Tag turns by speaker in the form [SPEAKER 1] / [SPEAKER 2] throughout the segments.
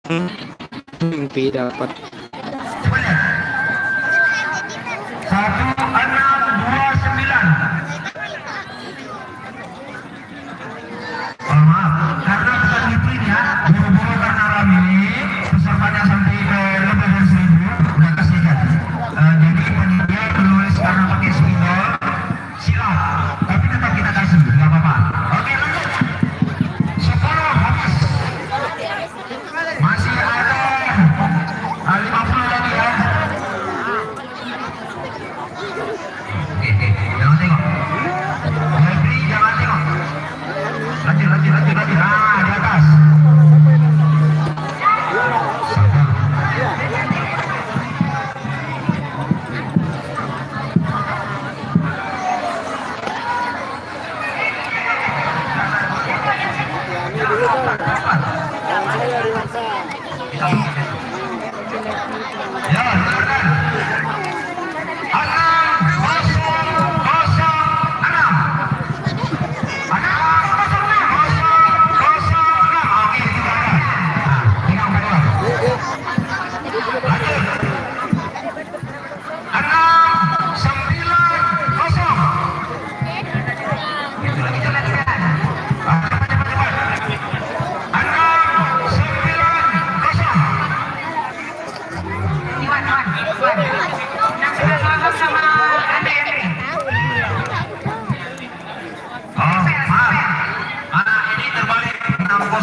[SPEAKER 1] Mimpi dapat.
[SPEAKER 2] Coba lihat. 1629. Oh, maaf, karena bukan meeting ya, buru-buru karena rame, pesertanya sampai lebih dari 1000, udah kasihkan. Jadi panitia penulis karena pakai spidol, silat, tapi tetap kita kasih, nggak apa-apa. Oke, lanjut. 10 habis. Masih ada 50 lagi ya. Oke, jangan tengok. Lebih jangan tengok. Lanjut. Ah, di atas. Sabar. Ya, silakan.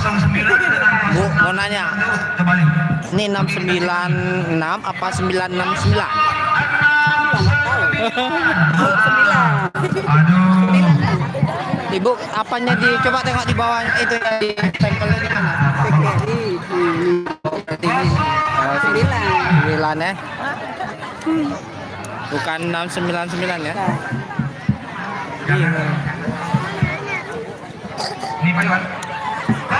[SPEAKER 2] 609 dengan
[SPEAKER 1] Bu, mau nanya.
[SPEAKER 2] terbalik.
[SPEAKER 1] Ini 696 apa 969?
[SPEAKER 2] Aduh.
[SPEAKER 1] Ibu, apanya coba tengok di bawah itu ya, di tempelnya di mana? Oh, 9 ya. Bukan 699 ya.
[SPEAKER 2] Ini Pak Iwan. 069.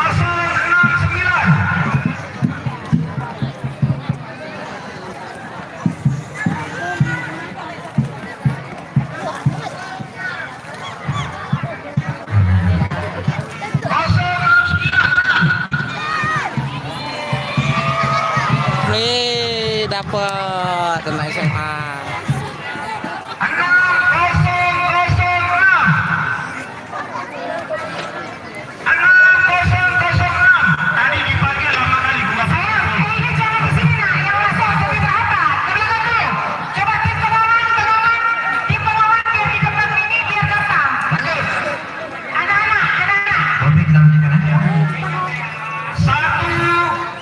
[SPEAKER 1] Dapat anak SMA.
[SPEAKER 2] 6006. Tadi dipanggil 8 kali. Bukan saya. Ini jangan di sini nak. Yang masuk jadi berapa? Terlihat dulu. Coba tim pengawan. Tim pengawan biar di depan ini biar datang. Anak-anak. Oke, kita lanjutkan ya. 1011.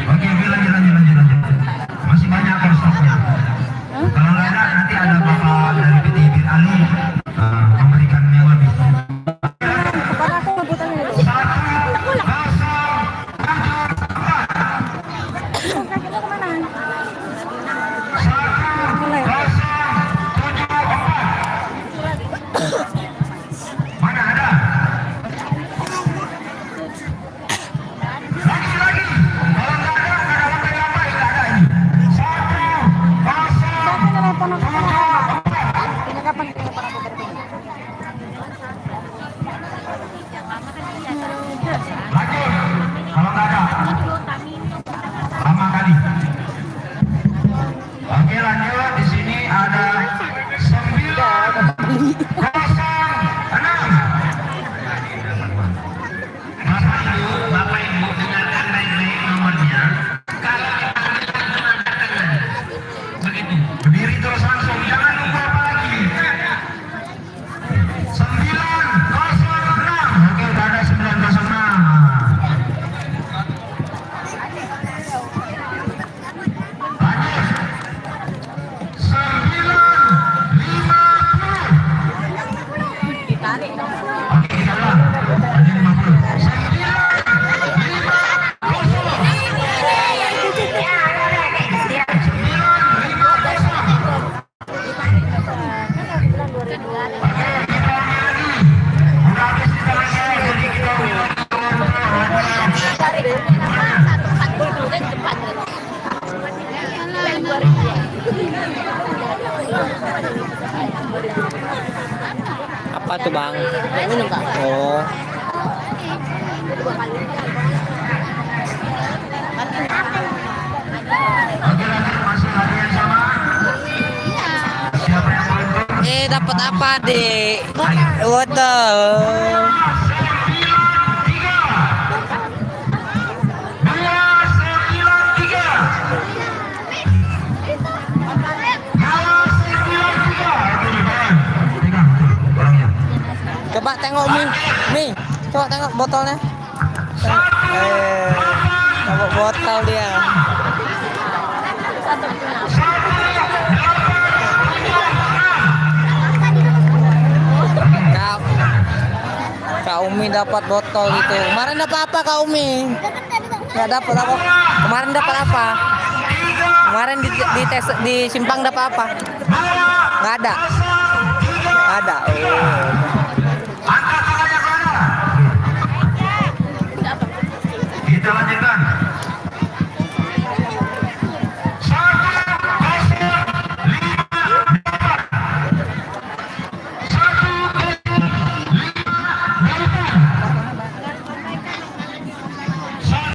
[SPEAKER 2] Oke, lanjut. Masih banyak kok stoknya. Kalau nggak ada, nanti ada bapak dari PT Bir Ali memberikan yang lebih. Mana ada? Lagi. Kalau nggak ada lantai-lantai nggak ada ini. 1, 0. Lanjut. Kalau nggak ada, lama kali. Oke, lanjut. Di sini ada 906. Bapak Ibu dengarkan baik-baik nomornya. Kalau begitu, berdiri terus langsung, jangan nunggu apa lagi. 906. Oke, udah ada 906. Lanjut. 950. Oke, kita ulang. Lanjut 50. 950.
[SPEAKER 1] Apa tuh bang?
[SPEAKER 3] Minum kak.
[SPEAKER 1] Oh.
[SPEAKER 2] Oke, lanjut. Masih ada yang sama? Siapa yang belum?
[SPEAKER 1] Dapat apa dek? Botol. 293. Coba tengok Mi. Coba tengok botolnya. Tengok botol dia. Kak Umi dapat botol itu. Kemarin dapat apa Kak Umi? Nggak dapat apa? Kemarin dapat apa? Kemarin di Simpang dapat apa? Nggak ada. Nggak ada. Oh.
[SPEAKER 2] Kita lanjutkan.